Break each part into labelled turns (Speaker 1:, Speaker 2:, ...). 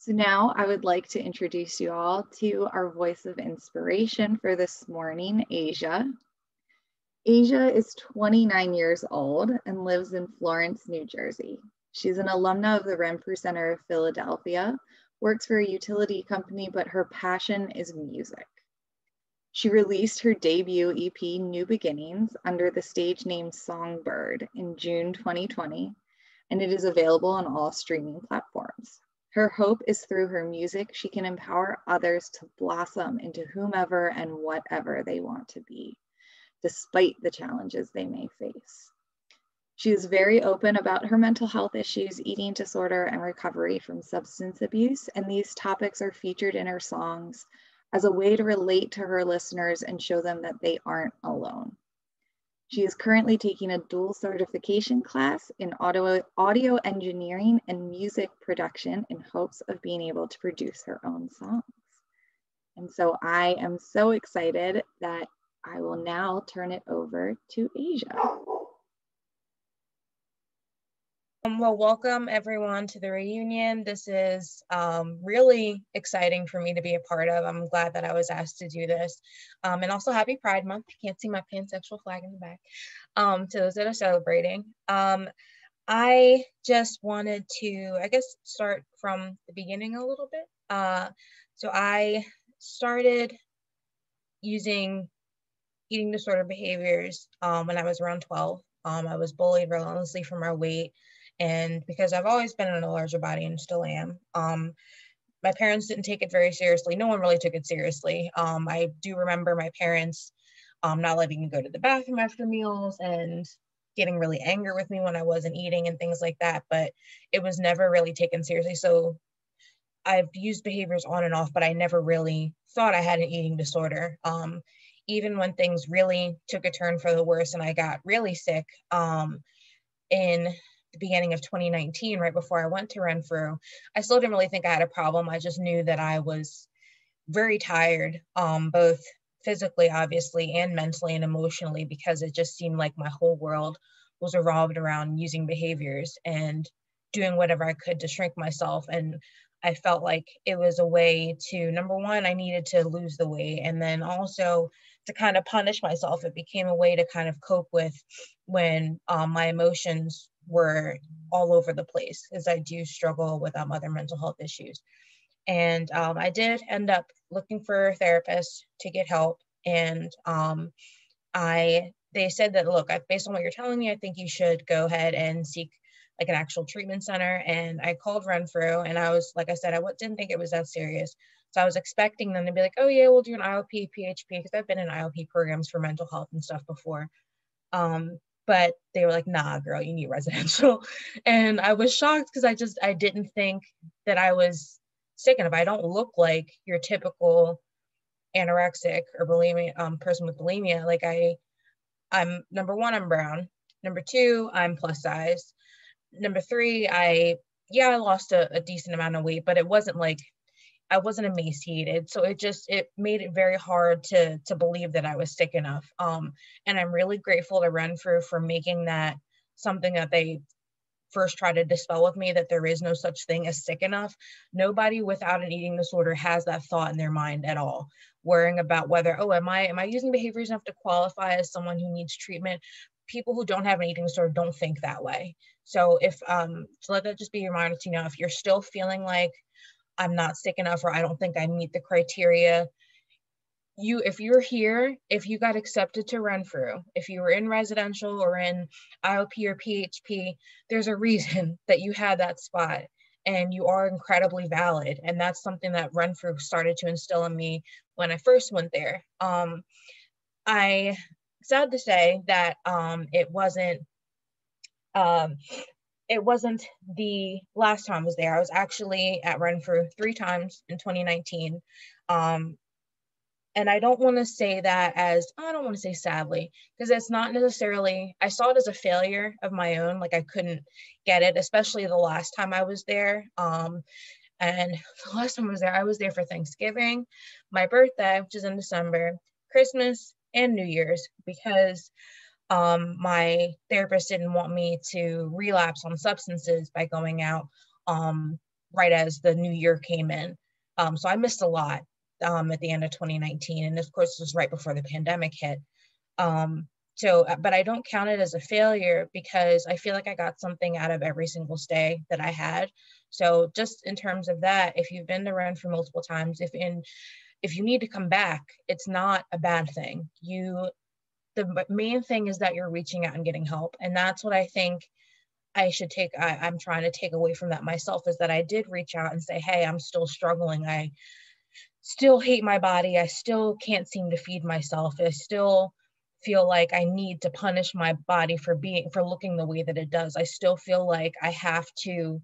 Speaker 1: So now I would like to introduce you all to our voice of inspiration for this morning, Asia. Asia is 29 years old and lives in Florence, New Jersey. She's an alumna of the Renfrew Center of Philadelphia, works for a utility company, but her passion is music. She released her debut EP, New Beginnings, under the stage name Songbird in June 2020, and it is available on all streaming platforms. Her hope is through her music, she can empower others to blossom into whomever and whatever they want to be, despite the challenges they may face. She is very open about her mental health issues, eating disorder, and recovery from substance abuse, and these topics are featured in her songs as a way to relate to her listeners and show them that they aren't alone. She is currently taking a dual certification class in audio engineering and music production in hopes of being able to produce her own songs. And so I am so excited that I will now turn it over to Asia.
Speaker 2: Well, welcome everyone to the reunion. This is really exciting for me to be a part of. I'm glad that I was asked to do this. And also happy Pride Month. You can't see my pansexual flag in the back. To those that are celebrating. I just wanted to, I guess, start from the beginning a little bit. So I started using eating disorder behaviors when I was around 12. I was bullied relentlessly for my weight. And because I've always been in a larger body and still am, my parents didn't take it very seriously. No one really took it seriously. I do remember my parents not letting me go to the bathroom after meals and getting really angry with me when I wasn't eating and things like that, but it was never really taken seriously. So I've used behaviors on and off, but I never really thought I had an eating disorder. Even when things really took a turn for the worse and I got really sick in the beginning of 2019, right before I went to Renfrew, I still didn't really think I had a problem. I just knew that I was very tired, both physically, obviously, and mentally and emotionally, because it just seemed like my whole world was revolved around using behaviors and doing whatever I could to shrink myself. And I felt like it was a way to, number one, I needed to lose the weight, and then also to kind of punish myself. It became a way to kind of cope with when my emotions were all over the place, as I do struggle with other mental health issues. And I did end up looking for a therapist to get help. And they said that, look, based on what you're telling me, I think you should go ahead and seek like an actual treatment center. And I called Renfrew, and I was, like I said, I didn't think it was that serious. So I was expecting them to be like, oh yeah, we'll do an IOP, PHP, because I've been in IOP programs for mental health and stuff before. But they were like, nah, girl, you need residential. And I was shocked because I didn't think that I was sick enough. I don't look like your typical anorexic or bulimia person with bulimia. Like I'm number one, I'm brown. Number two, I'm plus size. Number three, I lost a decent amount of weight, but it wasn't like I wasn't emaciated. So it made it very hard to believe that I was sick enough. And I'm really grateful to Renfrew for making that something that they first tried to dispel with me, that there is no such thing as sick enough. Nobody without an eating disorder has that thought in their mind at all, worrying about whether, oh, am I using behaviors enough to qualify as someone who needs treatment? People who don't have an eating disorder don't think that way. So so let that just be a reminder to, if you're still feeling like I'm not sick enough, or I don't think I meet the criteria, if you're here, if you got accepted to Renfrew, if you were in residential or in IOP or PHP, there's a reason that you had that spot, and you are incredibly valid. And that's something that Renfrew started to instill in me when I first went there. Sad to say that it wasn't the last time I was there. I was actually at Renfrew 3 times in 2019. And I don't want to say that I don't want to say sadly, because it's not necessarily, I saw it as a failure of my own. Like I couldn't get it, especially the last time I was there. And the last time I was there for Thanksgiving, my birthday, which is in December, Christmas, and New Year's, because my therapist didn't want me to relapse on substances by going out right as the new year came in. So I missed a lot at the end of 2019. And of course, it was right before the pandemic hit. But I don't count it as a failure because I feel like I got something out of every single stay that I had. So just in terms of that, if you've been to Renfrew multiple times, if you need to come back, it's not a bad thing. The main thing is that you're reaching out and getting help. And that's what I think I'm trying to take away from that myself, is that I did reach out and say, hey, I'm still struggling. I still hate my body. I still can't seem to feed myself. I still feel like I need to punish my body for looking the way that it does. I still feel like I have to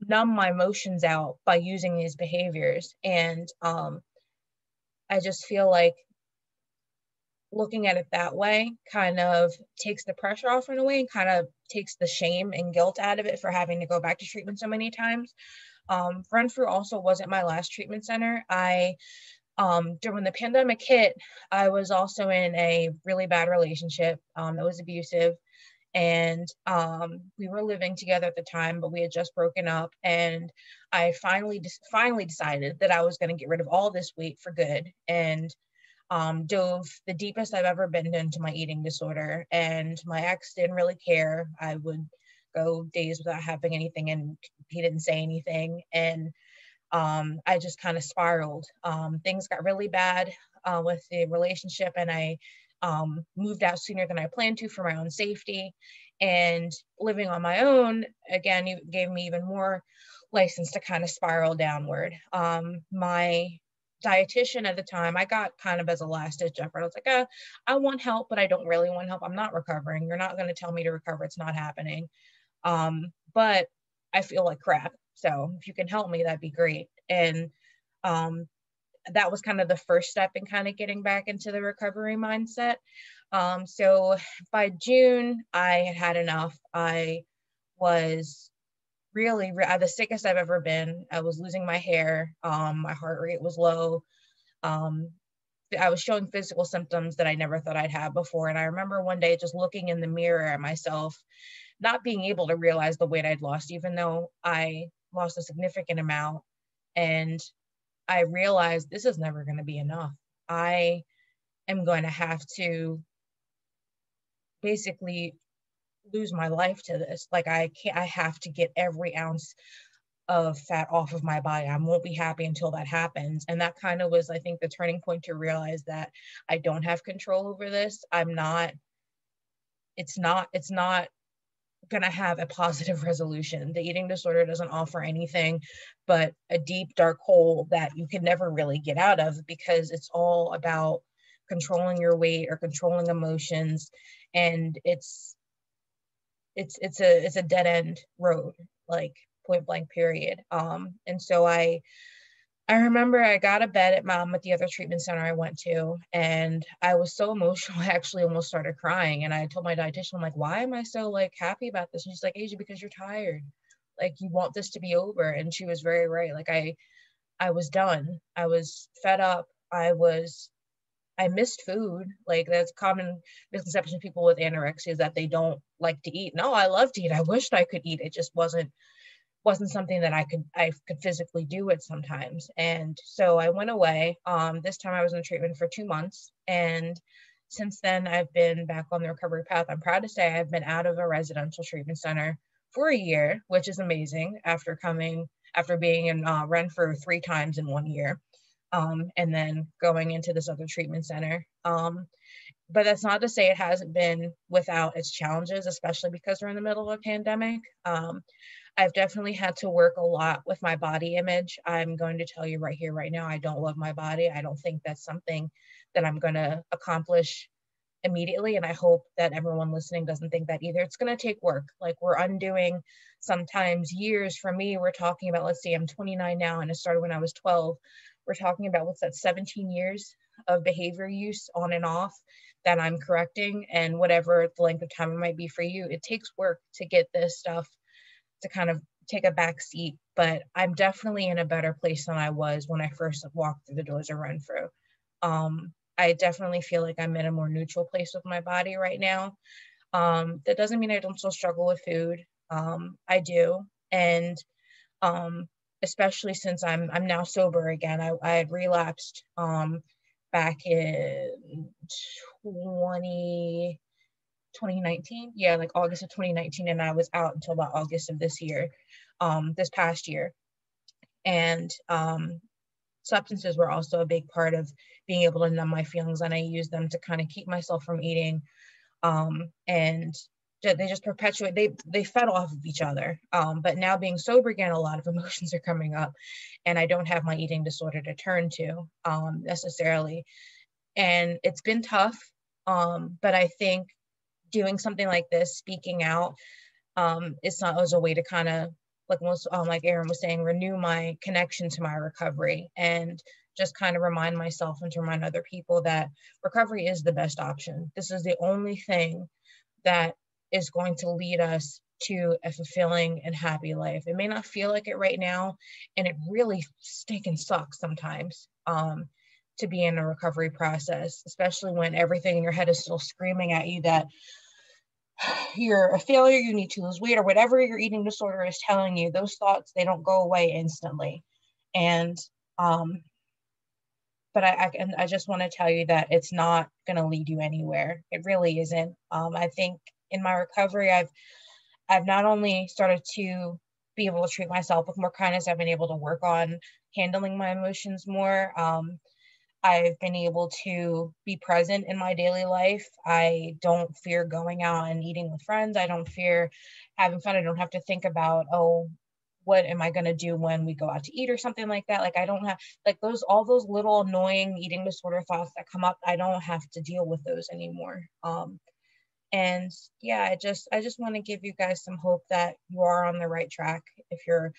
Speaker 2: numb my emotions out by using these behaviors. And I just feel like looking at it that way kind of takes the pressure off in a way, and kind of takes the shame and guilt out of it for having to go back to treatment so many times. Renfrew also wasn't my last treatment center. During the pandemic hit, I was also in a really bad relationship that was abusive. And we were living together at the time, but we had just broken up. And I finally decided that I was going to get rid of all this weight for good, and dove the deepest I've ever been into my eating disorder. And my ex didn't really care. I would go days without having anything, and he didn't say anything. And I just kind of spiraled. Things got really bad with the relationship, and I moved out sooner than I planned to for my own safety. And living on my own, again, it gave me even more license to kind of spiral downward. My dietitian at the time, I got kind of as a last ditch effort. I was like, I want help, but I don't really want help. I'm not recovering. You're not going to tell me to recover. It's not happening. But I feel like crap. So if you can help me, that'd be great. And that was kind of the first step in kind of getting back into the recovery mindset. So by June, I had had enough. I was really the sickest I've ever been. I was losing my hair. My heart rate was low. I was showing physical symptoms that I never thought I'd have before. And I remember one day just looking in the mirror at myself, not being able to realize the weight I'd lost, even though I lost a significant amount. And I realized this is never going to be enough. I am going to have to basically lose my life to this. Like I have to get every ounce of fat off of my body. I won't be happy until that happens. And that kind of was, I think, the turning point to realize that I don't have control over this. It's not going to have a positive resolution. The eating disorder doesn't offer anything but a deep, dark hole that you can never really get out of, because it's all about controlling your weight or controlling emotions. And it's a dead end road, like point blank period. And so I remember I got a bed at the other treatment center I went to, and I was so emotional, I actually almost started crying. And I told my dietitian, I'm like, why am I so like happy about this? And she's like, Asia, because you're tired. Like you want this to be over. And she was very right. Like I was done. I was fed up. I missed food. Like that's common misconception of people with anorexia, is that they don't like to eat. No, I love to eat. I wished I could eat. It just wasn't something that I could physically do it sometimes. And so I went away. This time I was in treatment for 2 months. And since then I've been back on the recovery path. I'm proud to say I've been out of a residential treatment center for a year, which is amazing after being in Renfrew 3 times in 1 year. And then going into this other treatment center. But that's not to say it hasn't been without its challenges, especially because we're in the middle of a pandemic. I've definitely had to work a lot with my body image. I'm going to tell you right here, right now, I don't love my body. I don't think that's something that I'm going to accomplish immediately. And I hope that everyone listening doesn't think that either. It's going to take work. Like we're undoing sometimes years. For me, we're talking about, let's see, I'm 29 now, and it started when I was 12. We're talking about, what's that, 17 years of behavior use on and off that I'm correcting. And whatever the length of time it might be for you, it takes work to get this stuff to kind of take a back seat. But I'm definitely in a better place than I was when I first walked through the doors of Renfrew. I definitely feel like I'm in a more neutral place with my body right now. That doesn't mean I don't still struggle with food. I do. And especially since I'm now sober again. I had relapsed back in 2019. Yeah, like August of 2019, and I was out until about August of this year, this past year. And substances were also a big part of being able to numb my feelings, and I used them to kind of keep myself from eating. And they just perpetuate, they fed off of each other. But now being sober again, a lot of emotions are coming up, and I don't have my eating disorder to turn to necessarily. And it's been tough, but I think doing something like this, speaking out, it's not as a way to kind of, like Erin was saying, renew my connection to my recovery, and just kind of remind myself and to remind other people that recovery is the best option. This is the only thing that is going to lead us to a fulfilling and happy life. It may not feel like it right now, and it really stinking sucks sometimes to be in a recovery process, especially when everything in your head is still screaming at you that you're a failure, you need to lose weight, or whatever your eating disorder is telling you. Those thoughts, they don't go away instantly. And but I just want to tell you that it's not going to lead you anywhere. It really isn't. I think in my recovery, I've not only started to be able to treat myself with more kindness, I've been able to work on handling my emotions more. I've been able to be present in my daily life. I don't fear going out and eating with friends. I don't fear having fun. I don't have to think about, oh, what am I going to do when we go out to eat or something like that? Like, I don't have, like, all those little annoying eating disorder thoughts that come up. I don't have to deal with those anymore. And yeah, I just want to give you guys some hope that you are on the right track if you're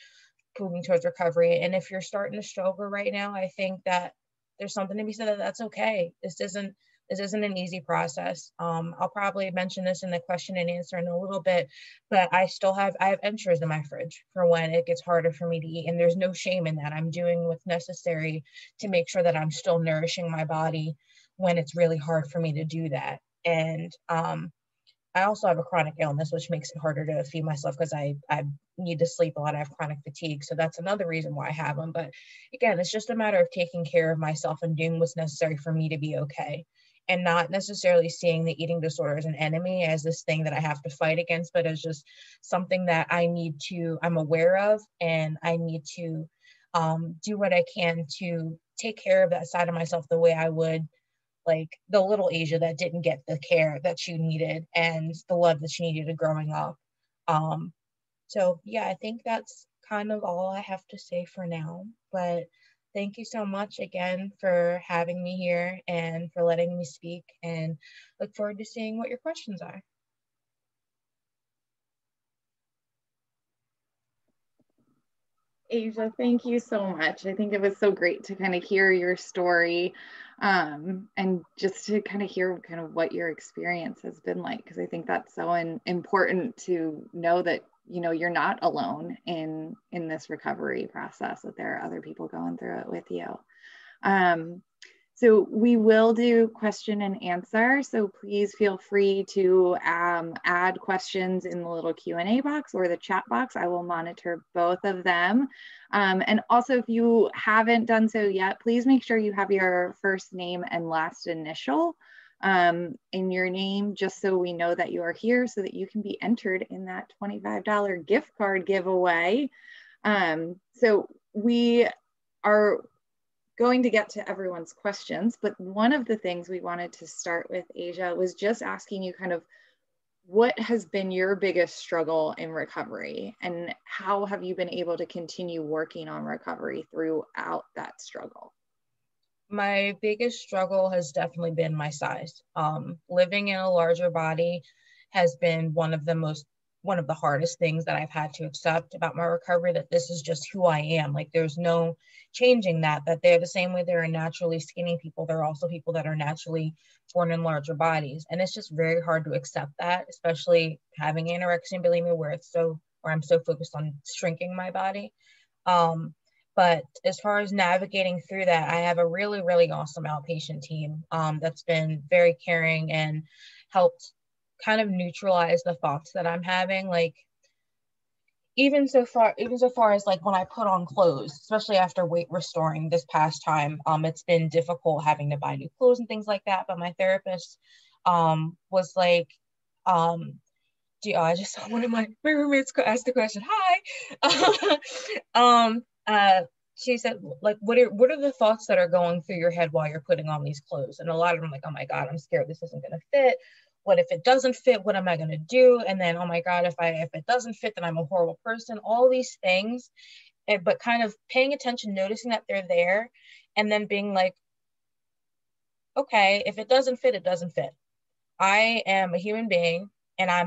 Speaker 2: moving towards recovery. And if you're starting to struggle right now, I think that there's something to be said that that's okay. This isn't an easy process. I'll probably mention this in the question and answer in a little bit, but I have enters in my fridge for when it gets harder for me to eat. And there's no shame in that. I'm doing what's necessary to make sure that I'm still nourishing my body when it's really hard for me to do that. And I also have a chronic illness, which makes it harder to feed myself because I need to sleep a lot. I have chronic fatigue. So that's another reason why I have them. But again, it's just a matter of taking care of myself and doing what's necessary for me to be okay, and not necessarily seeing the eating disorder as an enemy, as this thing that I have to fight against, but as just something that I'm aware of, and I need to do what I can to take care of that side of myself the way I would like the little Asia that didn't get the care that she needed and the love that she needed growing up. So yeah, I think that's kind of all I have to say for now, but thank you so much again for having me here and for letting me speak, and look forward to seeing what your questions are.
Speaker 1: Asia, thank you so much. I think it was so great to kind of hear your story, and just to kind of hear kind of what your experience has been like, because I think that's so important to know that, you know, you're not alone in this recovery process, that there are other people going through it with you. So we will do question and answer. So please feel free to add questions in the little Q&A box or the chat box. I will monitor both of them. And also, if you haven't done so yet, please make sure you have your first name and last initial in your name, just so we know that you are here, so that you can be entered in that $25 gift card giveaway. So we are going to get to everyone's questions, but one of the things we wanted to start with, Asia, was just asking you kind of what has been your biggest struggle in recovery, and how have you been able to continue working on recovery throughout that struggle?
Speaker 2: My biggest struggle has definitely been my size. Living in a larger body has been one of the hardest things that I've had to accept about my recovery, that this is just who I am. Like, there's no changing that they're the same way there are naturally skinny people. There are also people that are naturally born in larger bodies. And it's just very hard to accept that, especially having anorexia and bulimia where I'm so focused on shrinking my body. But as far as navigating through that, I have a really, really awesome outpatient team that's been very caring and helped kind of neutralize the thoughts that I'm having. Like, even so far as like when I put on clothes, especially after weight restoring this past time, it's been difficult having to buy new clothes and things like that. But my therapist was like, I just saw one of my roommates ask the question, hi. She said, like, what are the thoughts that are going through your head while you're putting on these clothes? And a lot of them, like, oh my God, I'm scared this isn't going to fit. What if it doesn't fit? What am I going to do? And then, oh my God, if it doesn't fit, then I'm a horrible person. All these things, but kind of paying attention, noticing that they're there, and then being like, okay, if it doesn't fit, it doesn't fit. I am a human being, and I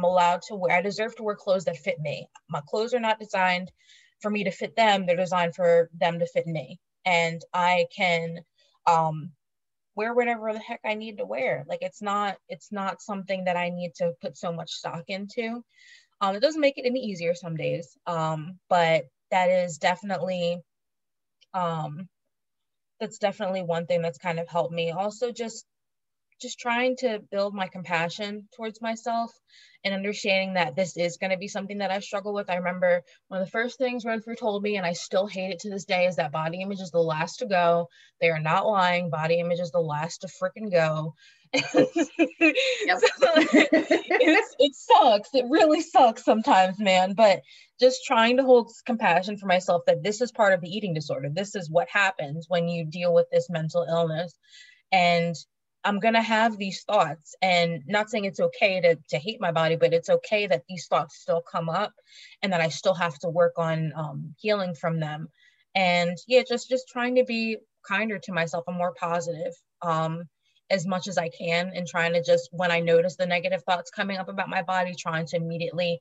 Speaker 2: deserve to wear clothes that fit me. My clothes are not designed for me to fit them. They're designed for them to fit me. And I can wear whatever the heck I need to wear. Like, it's not something that I need to put so much stock into. It doesn't make it any easier some days. But that is definitely, one thing that's kind of helped me. Also, just trying to build my compassion towards myself and understanding that this is going to be something that I struggle with. I remember one of the first things Renfrew told me, and I still hate it to this day, is that body image is the last to go. They are not lying. Body image is the last to freaking go. Yep. It sucks. It really sucks sometimes, man. But just trying to hold compassion for myself that this is part of the eating disorder. This is what happens when you deal with this mental illness. And I'm going to have these thoughts, and not saying it's okay to hate my body, but it's okay that these thoughts still come up and that I still have to work on healing from them. And yeah, just trying to be kinder to myself and more positive as much as I can, and trying to just, when I notice the negative thoughts coming up about my body, trying to immediately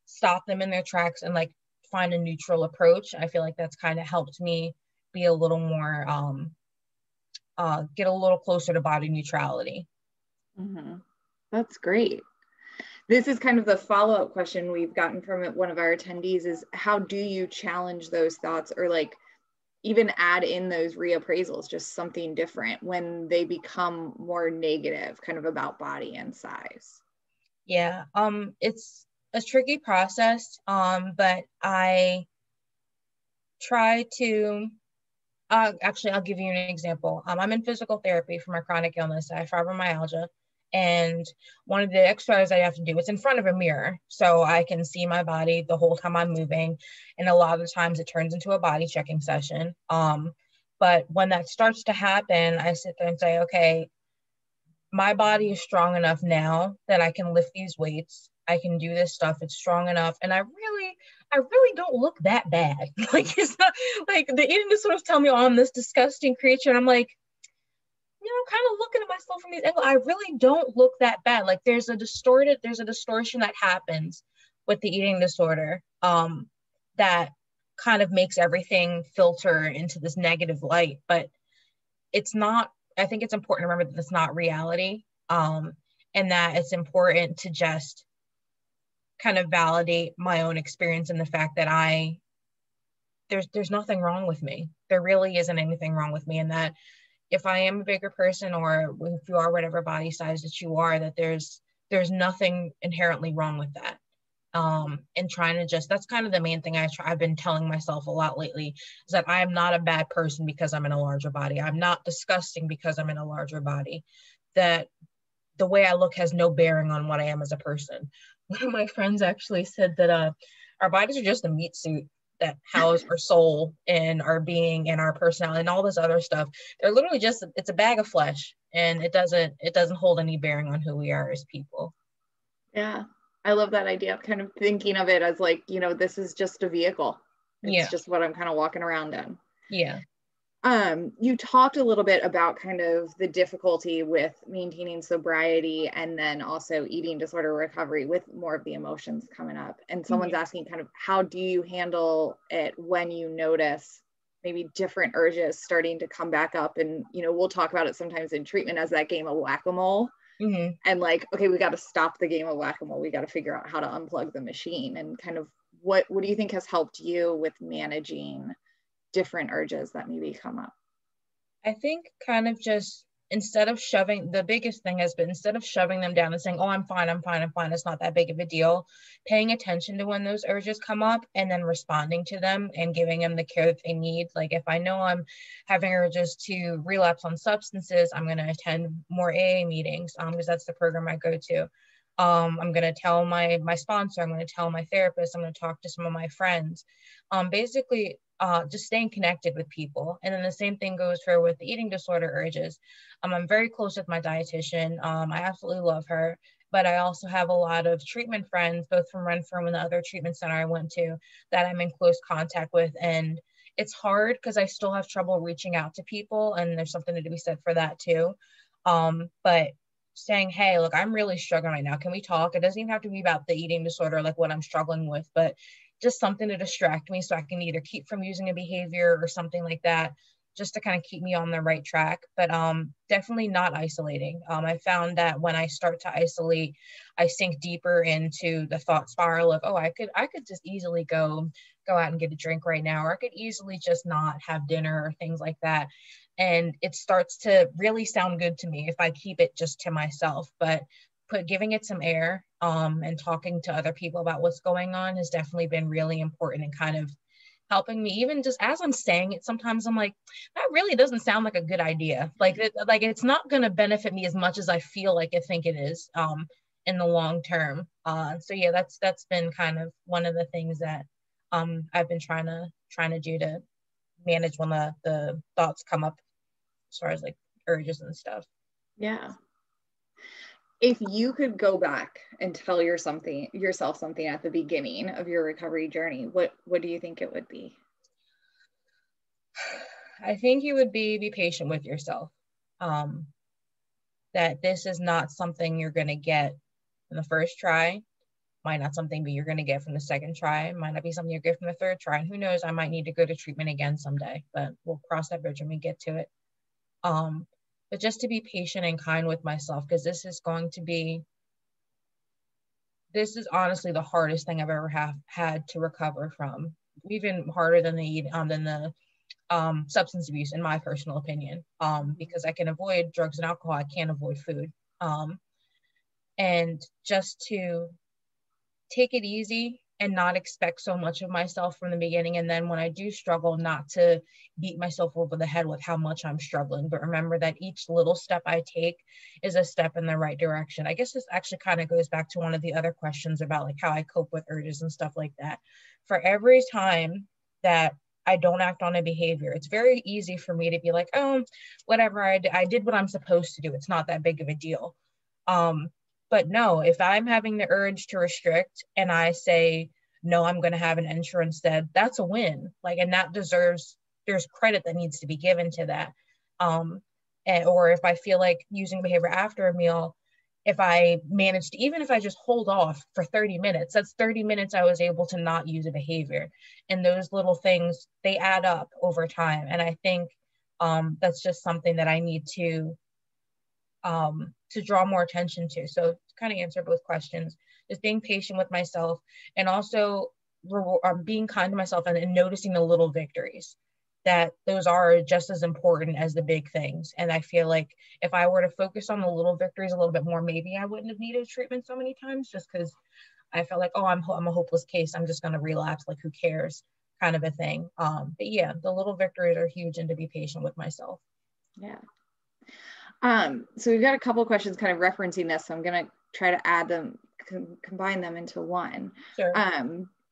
Speaker 2: stop them in their tracks and like find a neutral approach. I feel like that's kind of helped me be a little more get a little closer to body neutrality.
Speaker 1: Mm-hmm. That's great. This is kind of the follow-up question we've gotten from one of our attendees is, how do you challenge those thoughts, or like even add in those reappraisals, just something different when they become more negative kind of about body and size?
Speaker 2: Yeah, it's a tricky process, but I try to actually, I'll give you an example. I'm in physical therapy for my chronic illness. I have fibromyalgia. And one of the exercises I have to do, it's in front of a mirror, so I can see my body the whole time I'm moving. And a lot of the times it turns into a body checking session. But when that starts to happen, I sit there and say, okay, my body is strong enough now that I can lift these weights. I can do this stuff. It's strong enough. And I really don't look that bad. Like, it's not like the eating disorders tell me, oh, I'm this disgusting creature. And I'm like, kind of looking at myself from these angles. I really don't look that bad. Like, there's a distortion that happens with the eating disorder that kind of makes everything filter into this negative light. But it's not, I think it's important to remember that it's not reality. And that it's important to just kind of validate my own experience and the fact that there's nothing wrong with me. There really isn't anything wrong with me. And that if I am a bigger person, or if you are whatever body size that you are, that there's nothing inherently wrong with that. And trying to that's kind of the main thing I've been telling myself a lot lately, is that I am not a bad person because I'm in a larger body. I'm not disgusting because I'm in a larger body. That the way I look has no bearing on what I am as a person. One of my friends actually said that our bodies are just a meat suit that house our soul and our being and our personality and all this other stuff. They're literally it's a bag of flesh, and it doesn't hold any bearing on who we are as people.
Speaker 1: Yeah, I love that idea of kind of thinking of it as like, this is just a vehicle. It's just what I'm kind of walking around in.
Speaker 2: Yeah.
Speaker 1: You talked a little bit about kind of the difficulty with maintaining sobriety and then also eating disorder recovery with more of the emotions coming up. And someone's asking kind of, how do you handle it when you notice maybe different urges starting to come back up? And, we'll talk about it sometimes in treatment as that game of whack-a-mole. And like, okay, we got to stop the game of whack-a-mole. We got to figure out how to unplug the machine. And kind of what do you think has helped you with managing different urges that maybe come up?
Speaker 2: I think kind of just instead of shoving, the biggest thing has been, instead of shoving them down and saying, oh, I'm fine, I'm fine, I'm fine, it's not that big of a deal, paying attention to when those urges come up and then responding to them and giving them the care that they need. Like if I know I'm having urges to relapse on substances, I'm going to attend more AA meetings because that's the program I go to. I'm going to tell my sponsor, I'm going to tell my therapist, I'm going to talk to some of my friends. Basically, just staying connected with people. And then the same thing goes for with the eating disorder urges. I'm very close with my dietitian. I absolutely love her, but I also have a lot of treatment friends, both from Renfrew and the other treatment center I went to, that I'm in close contact with. And it's hard because I still have trouble reaching out to people, and there's something to be said for that too. But saying, hey, look, I'm really struggling right now. Can we talk? It doesn't even have to be about the eating disorder, like what I'm struggling with, but just something to distract me so I can either keep from using a behavior or something like that, just to kind of keep me on the right track. But definitely not isolating. I found that when I start to isolate, I sink deeper into the thought spiral of, oh, I could just easily go out and get a drink right now, or I could easily just not have dinner or things like that. And it starts to really sound good to me if I keep it just to myself. But giving it some air and talking to other people about what's going on has definitely been really important and kind of helping me. Even just as I'm saying it, sometimes I'm like, that really doesn't sound like a good idea. Like it's not going to benefit me as much as I feel like I think it is in the long term. So yeah, that's been kind of one of the things that I've been trying to do to manage when the thoughts come up as far as like urges and stuff.
Speaker 1: Yeah. If you could go back and tell yourself something at the beginning of your recovery journey, what do you think it would be?
Speaker 2: I think you would be patient with yourself. That this is not something you're going to get in the first try. Might not something you're going to get from the second try. Might not be something you get from the third try. And who knows, I might need to go to treatment again someday, but we'll cross that bridge when we get to it. But just to be patient and kind with myself, because this is honestly the hardest thing I've ever had to recover from, even harder than the substance abuse, in my personal opinion, because I can avoid drugs and alcohol, I can't avoid food. And just to take it easy and not expect so much of myself from the beginning. And then when I do struggle, not to beat myself over the head with how much I'm struggling, but remember that each little step I take is a step in the right direction. I guess this actually kind of goes back to one of the other questions about like how I cope with urges and stuff like that. For every time that I don't act on a behavior, it's very easy for me to be like, oh, whatever, I did what I'm supposed to do. It's not that big of a deal. But no, if I'm having the urge to restrict and I say, no, I'm going to have an ensure instead, that's a win. Like, and that there's credit that needs to be given to that. Or if I feel like using behavior after a meal, if I manage to, even if I just hold off for 30 minutes, that's 30 minutes I was able to not use a behavior. And those little things, they add up over time. And I think that's just something that I need to draw more attention to. So to kind of answer both questions, just being patient with myself, and also being kind to myself, and noticing the little victories, that those are just as important as the big things. And I feel like if I were to focus on the little victories a little bit more, maybe I wouldn't have needed treatment so many times, just because I felt like, oh, I'm a hopeless case, I'm just going to relapse, like who cares, kind of a thing. But yeah, the little victories are huge, and to be patient with myself.
Speaker 1: Yeah. So we've got a couple of questions kind of referencing this, so I'm going to try to add them, combine them into one.
Speaker 2: Sure.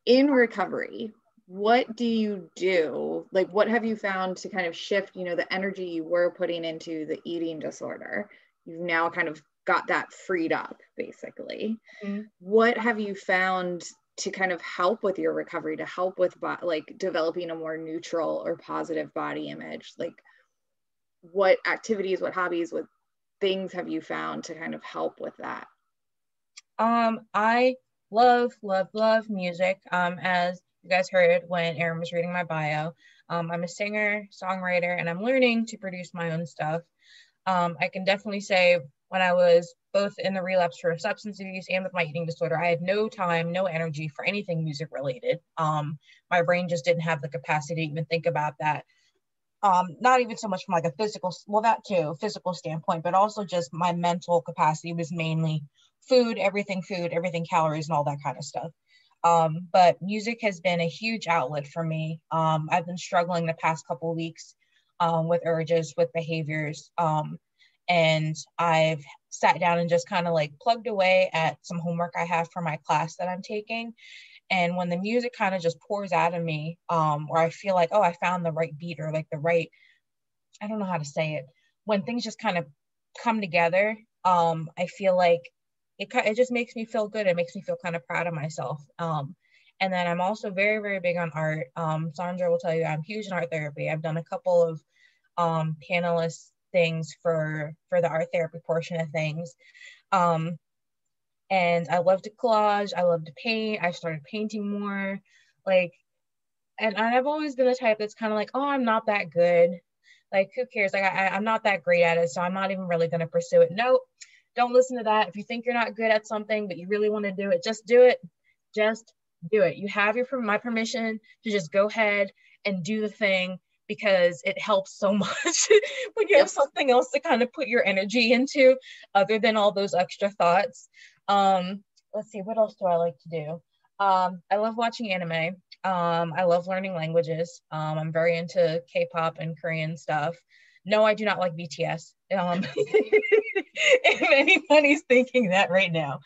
Speaker 1: In recovery, what do you do? Like, what have you found to kind of shift, the energy you were putting into the eating disorder? You've now kind of got that freed up, basically. Mm-hmm. What have you found to kind of help with your recovery, to help with like developing a more neutral or positive body image? Like, what activities, what hobbies, what things have you found to kind of help with that?
Speaker 2: I love music. As you guys heard when Erin was reading my bio, I'm a singer, songwriter, and I'm learning to produce my own stuff. I can definitely say when I was both in the relapse for substance abuse and with my eating disorder, I had no time, no energy for anything music related. My brain just didn't have the capacity to even think about that. not even so much from like a physical, well, that too, physical standpoint, but also just my mental capacity was mainly food, everything calories and all that kind of stuff. But music has been a huge outlet for me. I've been struggling the past couple of weeks with urges, with behaviors. And I've sat down and just kind of like plugged away at some homework I have for my class that I'm taking. And when the music kind of just pours out of me, or I feel like, oh, I found the right beat or like the right, I don't know how to say it, when things just kind of come together, I feel like it just makes me feel good. It makes me feel kind of proud of myself. And then I'm also very, very big on art. Sandra will tell you I'm huge in art therapy. I've done a couple of panelist things for the art therapy portion of things. And I love to collage. I love to paint. I started painting more. Like, and I've always been the type that's kind of like, oh, I'm not that good. Like, who cares? Like, I'm not that great at it, so I'm not even really going to pursue it. Nope, don't listen to that. If you think you're not good at something, but you really want to do it, just do it. Just do it. You have my permission to just go ahead and do the thing, because it helps so much when you have something else to kind of put your energy into other than all those extra thoughts. Let's see, what else do I like to do? I love watching anime. I love learning languages. I'm very into K-pop and Korean stuff. No, I do not like BTS. If anybody's thinking that right now.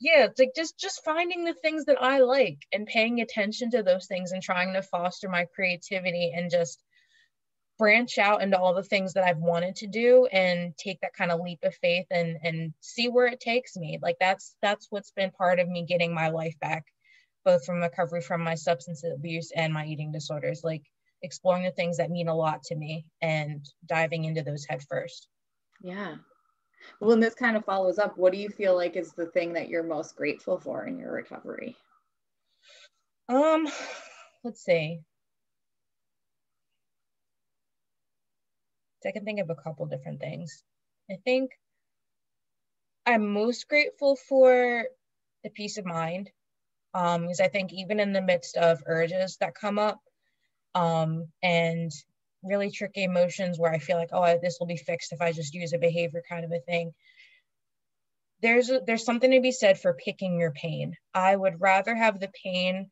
Speaker 2: Yeah, it's like just finding the things that I like and paying attention to those things and trying to foster my creativity and just branch out into all the things that I've wanted to do and take that kind of leap of faith and see where it takes me. Like that's what's been part of me getting my life back, both from recovery from my substance abuse and my eating disorders, like exploring the things that mean a lot to me and diving into those head first.
Speaker 1: Yeah. Well, and this kind of follows up. What do you feel like is the thing that you're most grateful for in your recovery?
Speaker 2: Let's see. I can think of a couple different things. I think I'm most grateful for the peace of mind, because I think even in the midst of urges that come up, and really tricky emotions where I feel like, oh, this will be fixed if I just use a behavior kind of a thing, there's something to be said for picking your pain. I would rather have the pain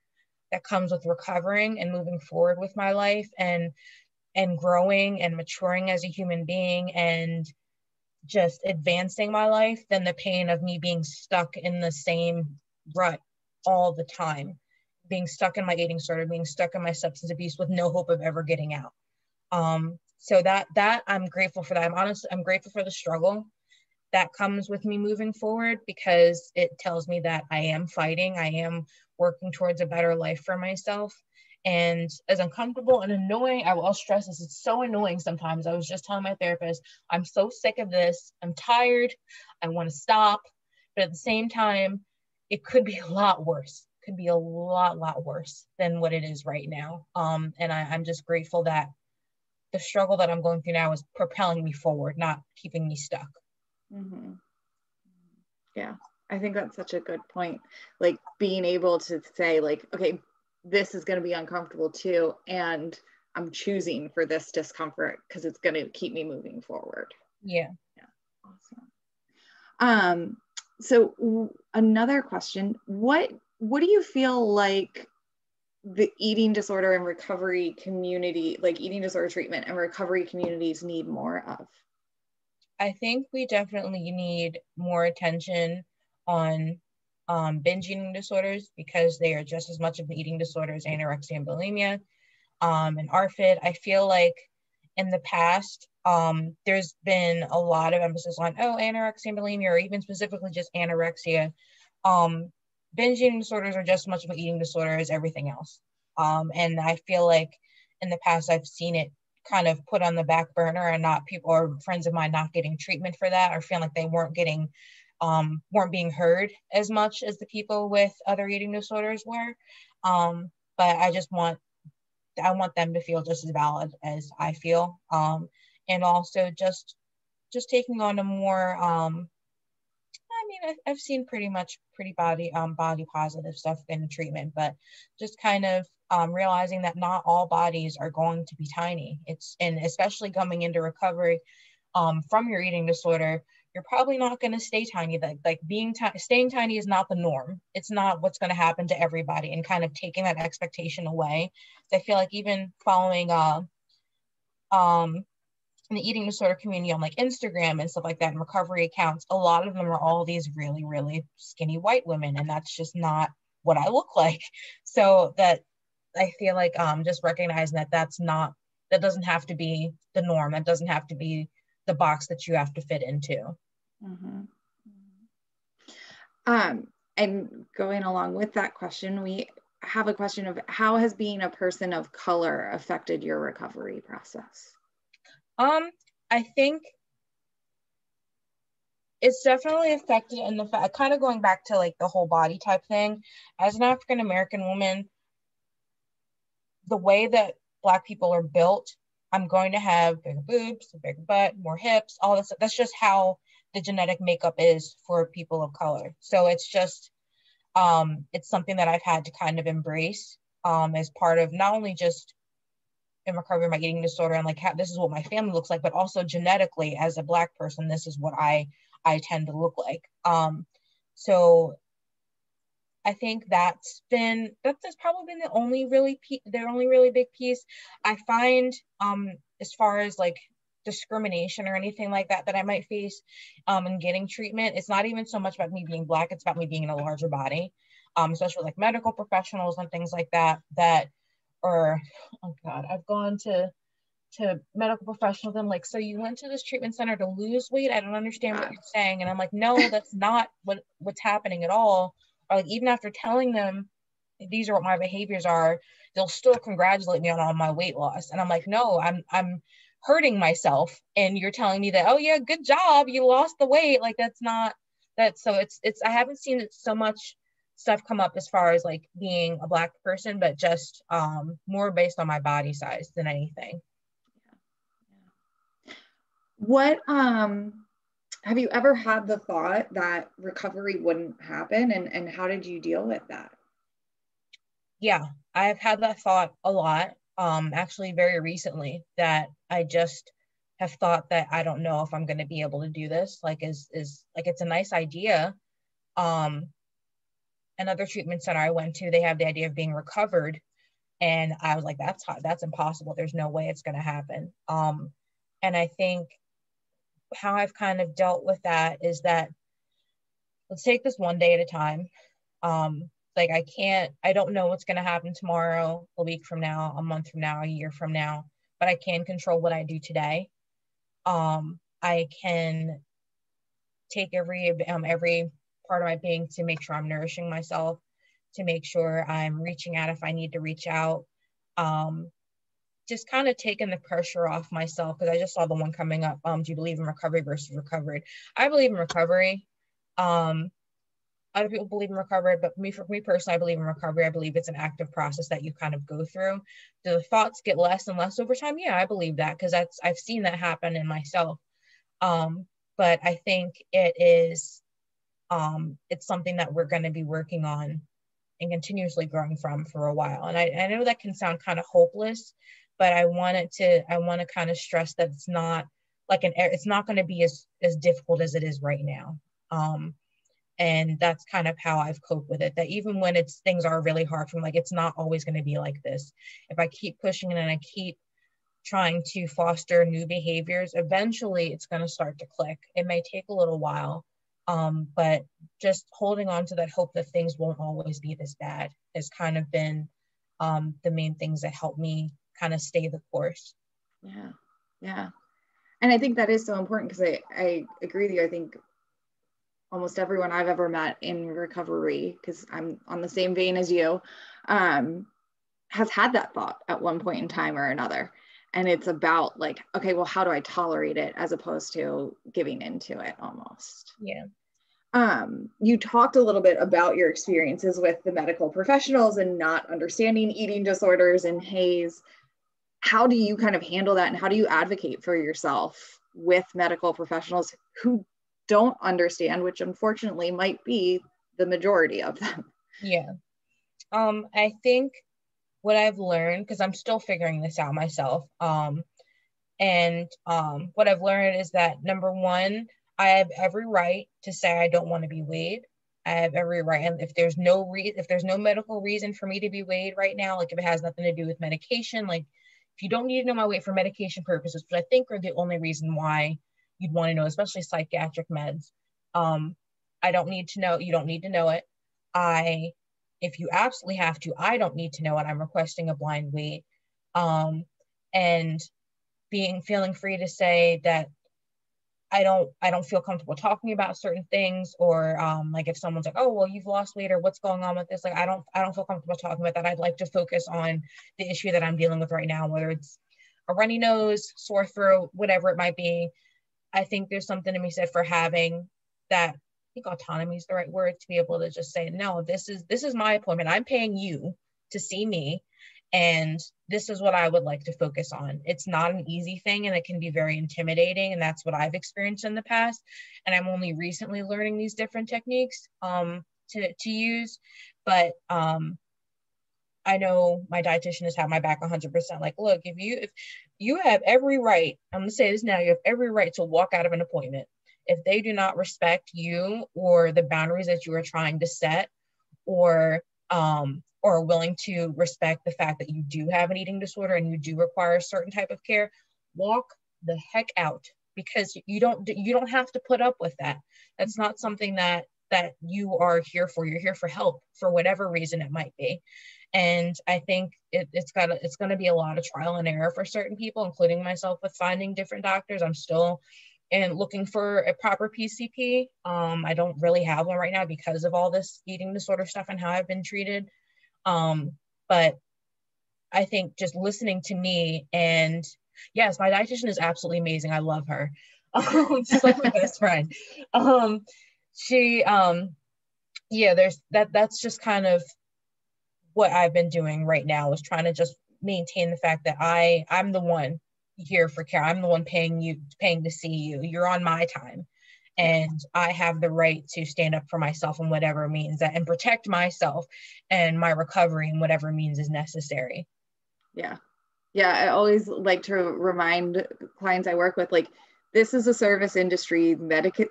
Speaker 2: that comes with recovering and moving forward with my life and growing and maturing as a human being and just advancing my life than the pain of me being stuck in the same rut all the time, being stuck in my eating disorder, being stuck in my substance abuse with no hope of ever getting out. So that I'm grateful for that. I'm grateful for the struggle that comes with me moving forward, because it tells me that I am fighting, I am working towards a better life for myself. And as uncomfortable and annoying, I will stress this, it's so annoying sometimes. I was just telling my therapist, I'm so sick of this. I'm tired. I want to stop. But at the same time, it could be a lot worse. It could be a lot worse than what it is right now. And I'm just grateful that the struggle that I'm going through now is propelling me forward, not keeping me stuck.
Speaker 1: Mm-hmm. Yeah, I think that's such a good point. Like being able to say like, okay, this is going to be uncomfortable too. And I'm choosing for this discomfort because it's going to keep me moving forward.
Speaker 2: Yeah.
Speaker 1: Awesome. So another question, what do you feel like the eating disorder and recovery community, like eating disorder treatment and recovery communities need more of?
Speaker 2: I think we definitely need more attention on binge eating disorders, because they are just as much of an eating disorder as anorexia and bulimia, and ARFID. I feel like in the past, there's been a lot of emphasis on, anorexia and bulimia, or even specifically just anorexia. Binge eating disorders are just as much of an eating disorder as everything else. And I feel like in the past, I've seen it kind of put on the back burner, and not people or friends of mine not getting treatment for that, or feeling like they weren't being heard as much as the people with other eating disorders were. But I want them to feel just as valid as I feel. And also just taking on a more, I've seen pretty body positive stuff in treatment, but just kind of realizing that not all bodies are going to be tiny. And especially coming into recovery from your eating disorder, you're probably not going to stay tiny. Like staying tiny is not the norm. It's not what's going to happen to everybody, and kind of taking that expectation away. So I feel like even following in the eating disorder community on like Instagram and stuff like that, and recovery accounts, a lot of them are all these really, really skinny white women, and that's just not what I look like. So that I feel like just recognizing that that doesn't have to be the norm. That doesn't have to be the box that you have to fit into.
Speaker 1: Mm-hmm. And going along with that question, we have a question of how has being a person of color affected your recovery process?
Speaker 2: I think it's definitely affected in the fact, kind of going back to like the whole body type thing. As an African American woman, the way that Black people are built, I'm going to have bigger boobs, a bigger butt, more hips, all this. That's just how the genetic makeup is for people of color. So it's just, it's something that I've had to kind of embrace as part of not only just in recovery my eating disorder and like how this is what my family looks like, but also genetically as a Black person, this is what I tend to look like. So I think that's probably been the only really big piece. I find as far as like discrimination or anything like that I might face in getting treatment, it's not even so much about me being Black, it's about me being in a larger body, especially like medical professionals and things like that or, oh God, I've gone to medical professionals. I'm like, so you went to this treatment center to lose weight? I don't understand what you're saying. And I'm like, no, that's not what's happening at all. Or like, even after telling them these are what my behaviors are, they'll still congratulate me on my weight loss. And I'm like, no, I'm hurting myself. And you're telling me that, oh yeah, good job, you lost the weight. Like that's not that. So it's I haven't seen it so much stuff come up as far as like being a Black person, but just more based on my body size than anything.
Speaker 1: What have you ever had the thought that recovery wouldn't happen, and how did you deal with that?
Speaker 2: Yeah, I've had that thought a lot. Actually very recently, that I just have thought that I don't know if I'm going to be able to do this. Like is like, it's a nice idea. Another treatment center I went to, they have the idea of being recovered, and I was like, that's impossible. There's no way it's going to happen. And I think how I've kind of dealt with that is that let's take this one day at a time. Like I don't know what's going to happen tomorrow, a week from now, a month from now, a year from now, but I can control what I do today. I can take every part of my being to make sure I'm nourishing myself, to make sure I'm reaching out if I need to reach out. Just kind of taking the pressure off myself, because I just saw the one coming up. Do you believe in recovery versus recovered? I believe in recovery. Other people believe in recovery, but for me personally, I believe in recovery. I believe it's an active process that you kind of go through. Do the thoughts get less and less over time? Yeah, I believe that, because I've seen that happen in myself. But I think it is, it's something that we're going to be working on and continuously growing from for a while. And I know that can sound kind of hopeless, but I want to kind of stress that it's not like it's not going to be as difficult as it is right now. And that's kind of how I've coped with it, that even when things are really hard for me, like, it's not always going to be like this. If I keep pushing it and I keep trying to foster new behaviors, eventually it's going to start to click. It may take a little while, but just holding on to that hope that things won't always be this bad has kind of been the main things that help me kind of stay the course.
Speaker 1: Yeah. And I think that is so important, because I agree with you. I think almost everyone I've ever met in recovery, because I'm on the same vein as you, has had that thought at one point in time or another. And it's about like, okay, well, how do I tolerate it, as opposed to giving into it almost.
Speaker 2: Yeah.
Speaker 1: You talked a little bit about your experiences with the medical professionals and not understanding eating disorders and HAES. How do you kind of handle that, and how do you advocate for yourself with medical professionals who don't understand, which unfortunately might be the majority of them?
Speaker 2: Yeah. I think what I've learned, because I'm still figuring this out myself, what I've learned is that, number one, I have every right to say I don't want to be weighed. I have every right, and if there's no medical reason for me to be weighed right now, like if it has nothing to do with medication, like if you don't need to know my weight for medication purposes, which I think are the only reason why you'd want to know, especially psychiatric meds, I don't need to know. You don't need to know it. If you absolutely have to, I don't need to know it. I'm requesting a blind weight, and feeling free to say that I don't feel comfortable talking about certain things, or like if someone's like, oh, well, you've lost weight, or what's going on with this, like I don't feel comfortable talking about that. I'd like to focus on the issue that I'm dealing with right now, whether it's a runny nose, sore throat, whatever it might be. I think there's something to be said for having that. I think autonomy is the right word, to be able to just say, no, this is my appointment. I'm paying you to see me, and this is what I would like to focus on. It's not an easy thing, and it can be very intimidating, and that's what I've experienced in the past. And I'm only recently learning these different techniques to use. But I know my dietitian has had my back 100%. Like, look, if you have every right, I'm gonna say this now, you have every right to walk out of an appointment. If they do not respect you or the boundaries that you are trying to set, or are willing to respect the fact that you do have an eating disorder and you do require a certain type of care, walk the heck out, because you don't have to put up with that. That's not something that you are here for. You're here for help, for whatever reason it might be. And I think it's going to be a lot of trial and error for certain people, including myself, with finding different doctors. I'm still looking for a proper PCP. I don't really have one right now because of all this eating disorder stuff and how I've been treated. But I think just listening to me, and yes, my dietitian is absolutely amazing. I love her. She's like my best friend. That's just kind of what I've been doing right now, is trying to just maintain the fact that I'm the one here for care. I'm the one paying to see you. You're on my time, and I have the right to stand up for myself in whatever means that, and protect myself and my recovery in whatever means is necessary.
Speaker 1: Yeah. I always like to remind clients I work with, like, this is a service industry.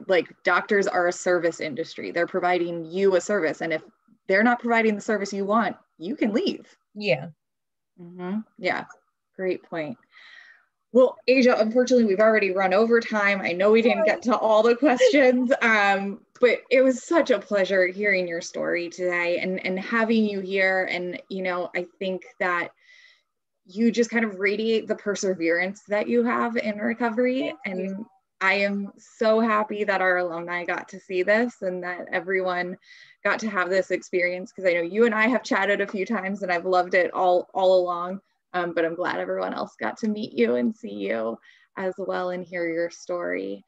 Speaker 1: Like, doctors are a service industry. They're providing you a service, and if they're not providing the service you want, you can leave.
Speaker 2: Yeah.
Speaker 1: Mm-hmm. Yeah. Great point. Well, Asia, unfortunately, we've already run over time. I know we didn't get to all the questions, but it was such a pleasure hearing your story today and having you here. And, I think that you just kind of radiate the perseverance that you have in recovery. And I am so happy that our alumni got to see this and that everyone got to have this experience, because I know you and I have chatted a few times and I've loved it all along. But I'm glad everyone else got to meet you and see you as well and hear your story.